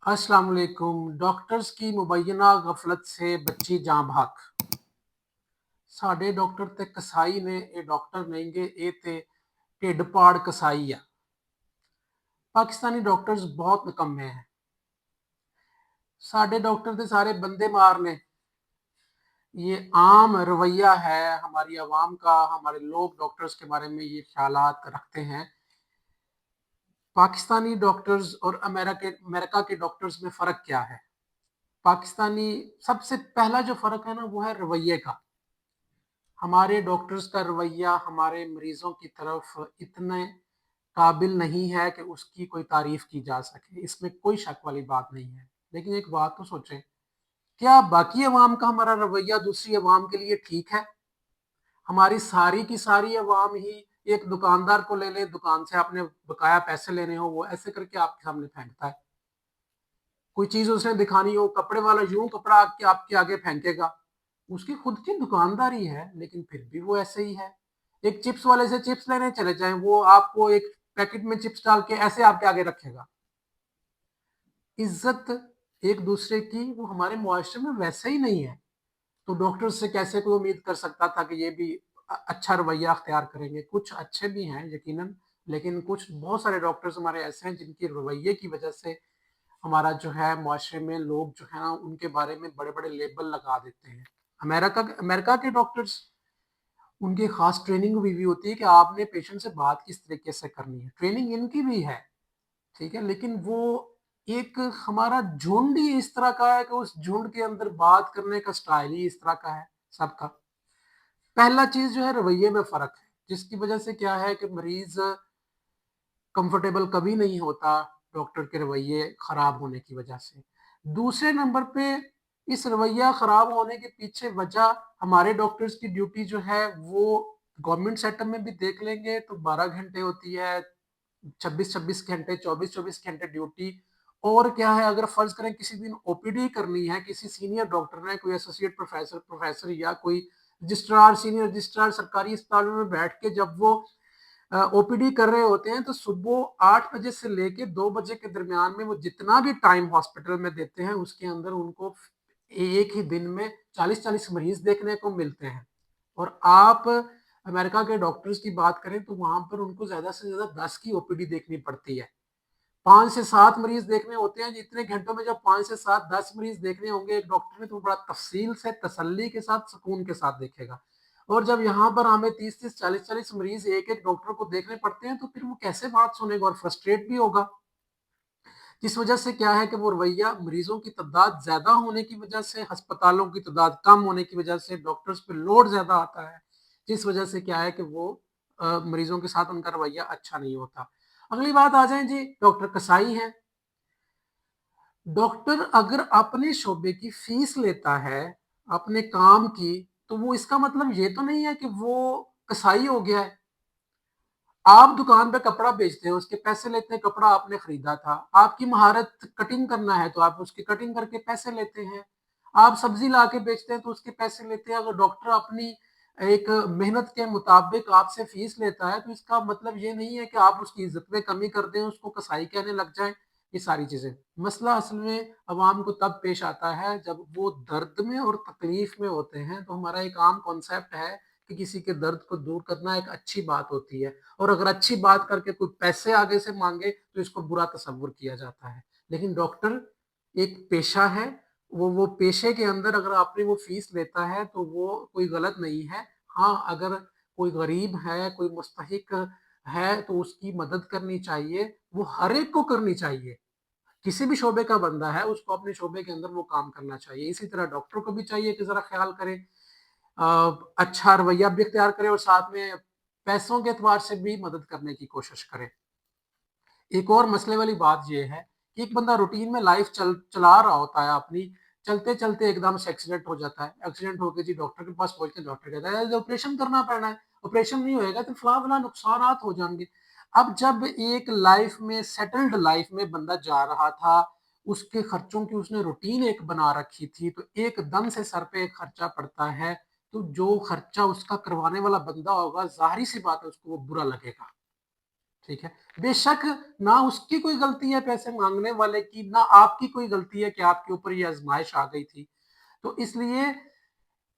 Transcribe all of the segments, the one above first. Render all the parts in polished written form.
अस्सलाम वालेकुम। डॉक्टर्स की मुबैना गफलत से बच्ची जां भाग। साडे डॉक्टर ते कसाई ने ये डॉक्टर नहींगे, ये ते ढिड पाड़ कसाई आ। पाकिस्तानी डॉक्टर्स बहुत निकम्मे हैं। साडे डॉक्टर ते सारे बंदे मार ने। ये आम रवैया है हमारी आवाम का। हमारे लोग डॉक्टर्स के बारे में ये ख्यालात रखते हैं। पाकिस्तानी डॉक्टर्स और अमेरिका के डॉक्टर्स में फ़र्क क्या है? पाकिस्तानी सबसे पहला जो फ़र्क है ना, वो है रवैये का। हमारे डॉक्टर्स का रवैया हमारे मरीजों की तरफ इतने काबिल नहीं है कि उसकी कोई तारीफ की जा सके, इसमें कोई शक वाली बात नहीं है। लेकिन एक बात तो सोचें, क्या बाकी अवाम का हमारा रवैया दूसरी अवाम के लिए ठीक है? हमारी सारी की सारी अवाम ही एक दुकानदार को ले ले, दुकान से आपने बकाया पैसे लेने हो, वो ऐसे करके आपके सामने फेंकता है। कोई चीज उसने दिखानी हो, कपड़े वाला यूं कपड़ा आपके आगे फेंकेगा। उसकी खुद की दुकानदारी है, लेकिन फिर भी वो ऐसे ही है। एक चिप्स वाले से चिप्स लेने चले जाएं, वो आपको एक पैकेट में चिप्स डाल के ऐसे आपके आगे रखेगा। इज्जत एक दूसरे की वो हमारे मुआशरे में वैसे ही नहीं है। तो डॉक्टर से कैसे कोई उम्मीद कर सकता था कि ये भी अच्छा रवैया अख्तियार करेंगे? कुछ अच्छे भी हैं यकीनन, लेकिन कुछ बहुत सारे डॉक्टर्स हमारे ऐसे हैं जिनकी रवैये की वजह से हमारा जो है मुआशरे में लोग जो है ना, उनके बारे में बड़े बड़े लेबल लगा देते हैं। अमेरिका के डॉक्टर्स, उनकी खास ट्रेनिंग भी होती है कि आपने पेशेंट से बात किस तरीके से करनी है। ट्रेनिंग इनकी भी है, ठीक है, लेकिन वो एक हमारा झुंड ही इस तरह का है कि उस झुंड के अंदर बात करने का स्टाइल ही इस तरह का है सबका। पहला चीज जो है रवैये में फर्क है, जिसकी वजह से क्या है कि मरीज कंफर्टेबल कभी नहीं होता डॉक्टर के रवैये खराब होने की वजह से। दूसरे नंबर पे इस रवैया खराब होने के पीछे वजह हमारे डॉक्टर्स की ड्यूटी जो है वो गवर्नमेंट सेक्टर में भी देख लेंगे तो 12 घंटे होती है, 26-26 घंटे, 24-24 घंटे ड्यूटी। और क्या है, अगर फर्ज करें किसी दिन ओपीडी करनी है, किसी सीनियर डॉक्टर ने, कोई एसोसिएट प्रोफेसर प्रोफेसर या कोई रजिस्ट्रार, सीनियर रजिस्ट्रार सरकारी अस्पतालों में बैठ के जब वो ओपीडी कर रहे होते हैं, तो सुबह 8 बजे से लेके 2 बजे के दरमियान में वो जितना भी टाइम हॉस्पिटल में देते हैं, उसके अंदर उनको एक ही दिन में 40-40 मरीज देखने को मिलते हैं। और आप अमेरिका के डॉक्टर्स की बात करें तो वहां पर उनको ज्यादा से ज्यादा 10 की ओपीडी देखनी पड़ती है। 5 से 7 मरीज देखने होते हैं। इतने घंटों में जब 5 से 7 10 मरीज देखने होंगे एक डॉक्टर ने, तो बड़ा तफसील से, तसल्ली के साथ, सुकून के साथ देखेगा। और जब यहाँ पर हमें 30-30 40-40 मरीज एक एक डॉक्टर को देखने पड़ते हैं, तो फिर वो कैसे बात सुनेगा और फ्रस्ट्रेट भी होगा। जिस वजह से क्या है कि वो रवैया, मरीजों की तादाद ज्यादा होने की वजह से, अस्पतालों की तादाद कम होने की वजह से डॉक्टर्स पे लोड ज्यादा आता है, जिस वजह से क्या है कि वो मरीजों के साथ उनका रवैया अच्छा नहीं होता। अगली बात आ जाए जी, डॉक्टर कसाई हैं। डॉक्टर अगर अपने शोबे की फीस लेता है अपने काम की, तो वो इसका मतलब ये तो नहीं है कि वो कसाई हो गया है। आप दुकान पे कपड़ा बेचते हैं, उसके पैसे लेते हैं, कपड़ा आपने खरीदा था। आपकी महारत कटिंग करना है तो आप उसकी कटिंग करके पैसे लेते हैं। आप सब्जी ला के बेचते हैं तो उसके पैसे लेते हैं। अगर डॉक्टर अपनी एक मेहनत के मुताबिक आपसे फीस लेता है, तो इसका मतलब ये नहीं है कि आप उसकी इज्जत में कमी कर दें, उसको कसाई कहने लग जाएं। ये सारी चीजें, मसला असल में अवाम को तब पेश आता है जब वो दर्द में और तकलीफ में होते हैं। तो हमारा एक आम कॉन्सेप्ट है कि किसी के दर्द को दूर करना एक अच्छी बात होती है, और अगर अच्छी बात करके कोई पैसे आगे से मांगे तो इसको बुरा तस्वुर किया जाता है। लेकिन डॉक्टर एक पेशा है, वो पेशे के अंदर अगर आपने वो फीस लेता है तो वो कोई गलत नहीं है। हाँ, अगर कोई गरीब है, कोई मुस्तहिक है, तो उसकी मदद करनी चाहिए, वो हर एक को करनी चाहिए। किसी भी शोबे का बंदा है, उसको अपने शोबे के अंदर वो काम करना चाहिए। इसी तरह डॉक्टर को भी चाहिए कि जरा ख्याल करे, अच्छा रवैया भी इख्तियार करे, और साथ में पैसों के एतबार से भी मदद करने की कोशिश करे। एक और मसले वाली बात यह है कि एक बंदा रूटीन में लाइफ चला रहा होता है अपनी, चलते चलते एकदम से एक्सीडेंट हो जाता है। एक्सीडेंट होकर जी डॉक्टर के पास पहुंचते, डॉक्टर कहता है ऑपरेशन करना पड़ना है, ऑपरेशन नहीं होएगा तो फला फला नुकसान हो जाएंगे। अब जब एक लाइफ में, सेटल्ड लाइफ में बंदा जा रहा था, उसके खर्चों की उसने रूटीन एक बना रखी थी, तो एकदम से सर पे एक खर्चा पड़ता है, तो जो खर्चा उसका करवाने वाला बंदा होगा, जाहिर सी बात है उसको वो बुरा लगेगा। ٹھیک ہے، بے شک نہ اس کی کوئی غلطی ہے پیسے مانگنے والے کی، نہ آپ کی کوئی غلطی ہے کہ آپ کے اوپر یہ آزمائش آ گئی تھی. تو اس لیے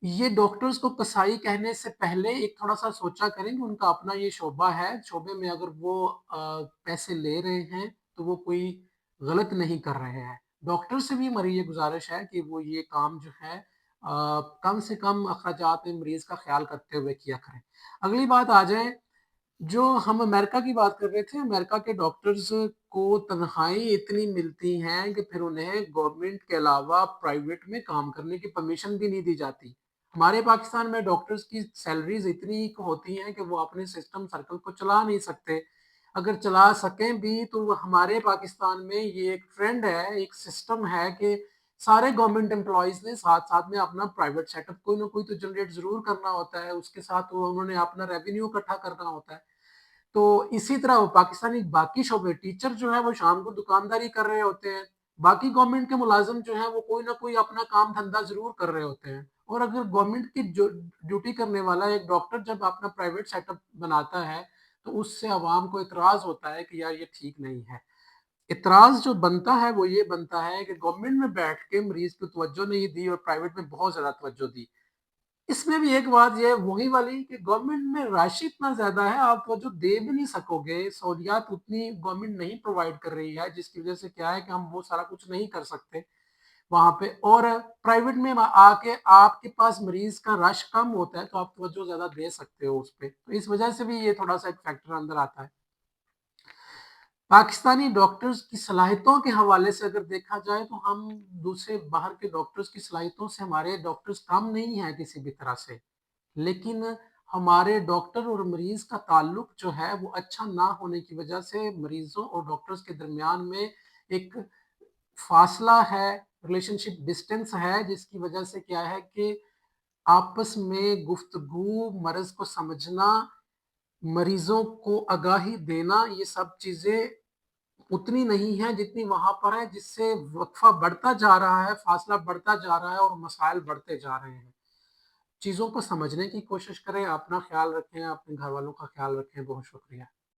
یہ ڈاکٹرز کو کسائی کہنے سے پہلے ایک تھوڑا سا سوچا کریں کہ ان کا اپنا یہ شعبہ ہے، شعبے میں اگر وہ پیسے لے رہے ہیں تو وہ کوئی غلط نہیں کر رہے ہیں. ڈاکٹر سے بھی ہماری یہ گزارش ہے کہ وہ یہ کام جو ہے کم سے کم اخراجات میں مریض کا خیال کرتے ہوئے کیا کریں. اگلی بات آ جائیں، جو ہم امریکہ کی بات کر رہے تھے، امریکہ کے ڈاکٹرز کو تنخواہیں اتنی ملتی ہیں کہ پھر انہیں گورنمنٹ کے علاوہ پرائیویٹ میں کام کرنے کی پرمیشن بھی نہیں دی جاتی. ہمارے پاکستان میں ڈاکٹرز کی سیلریز اتنی ہوتی ہیں کہ وہ اپنے سسٹم سرکل کو چلا نہیں سکتے. اگر چلا سکیں بھی تو ہمارے پاکستان میں یہ ایک ٹرینڈ ہے، ایک سسٹم ہے کہ سارے گورنمنٹ امپلائیز نے ساتھ ساتھ میں اپنا پرائیویٹ سیٹ اپ کوئی نہ کوئی تو جنریٹ ضرور کرنا ہوتا ہے، اس کے ساتھ وہ انہوں نے اپنا ریونیو اکٹھا کرنا ہوتا ہے. تو اسی طرح وہ پاکستانی باقی شعبے، ٹیچر جو ہے وہ شام کو دکانداری کر رہے ہوتے ہیں، باقی گورنمنٹ کے ملازم جو ہیں وہ کوئی نہ کوئی اپنا کام دھندا ضرور کر رہے ہوتے ہیں. اور اگر گورنمنٹ کی ڈیوٹی کرنے والا ایک ڈاکٹر جب اپنا پرائیویٹ سیٹ اپ بناتا ہے تو اس سے عوام کو اعتراض ہوتا ہے کہ یار یہ ٹھیک نہیں ہے. اعتراض جو بنتا ہے وہ یہ بنتا ہے کہ گورنمنٹ میں بیٹھ کے مریض کو توجہ نہیں دی اور پرائیویٹ میں بہت زیادہ توجہ دی. اس میں بھی ایک بات یہ وہی والی کہ گورنمنٹ میں رش اتنا زیادہ ہے، آپ توجہ دے بھی نہیں سکو گے، سہولیات اتنی گورنمنٹ نہیں پرووائڈ کر رہی ہے، جس کی وجہ سے کیا ہے کہ ہم وہ سارا کچھ نہیں کر سکتے وہاں پہ. اور پرائیویٹ میں آ کے آپ کے پاس مریض کا رش کم ہوتا ہے تو آپ توجہ زیادہ دے سکتے ہو اس پہ. تو اس وجہ سے بھی یہ تھوڑا سا ایک فیکٹر اندر آتا ہے. پاکستانی ڈاکٹرز کی صلاحیتوں کے حوالے سے اگر دیکھا جائے تو ہم دوسرے باہر کے ڈاکٹرز کی صلاحیتوں سے ہمارے ڈاکٹرز کم نہیں ہیں کسی بھی طرح سے، لیکن ہمارے ڈاکٹر اور مریض کا تعلق جو ہے وہ اچھا نہ ہونے کی وجہ سے مریضوں اور ڈاکٹرز کے درمیان میں ایک فاصلہ ہے، ریلیشن شپ ڈسٹینس ہے، جس کی وجہ سے کیا ہے کہ آپس میں گفتگو، مرض کو سمجھنا، مریضوں کو آگاہی دینا، یہ سب چیزیں اتنی نہیں ہے جتنی وہاں پر ہے، جس سے وقفہ بڑھتا جا رہا ہے، فاصلہ بڑھتا جا رہا ہے اور مسائل بڑھتے جا رہے ہیں. چیزوں کو سمجھنے کی کوشش کریں، اپنا خیال رکھیں، اپنے گھر والوں کا خیال رکھیں. بہت شکریہ.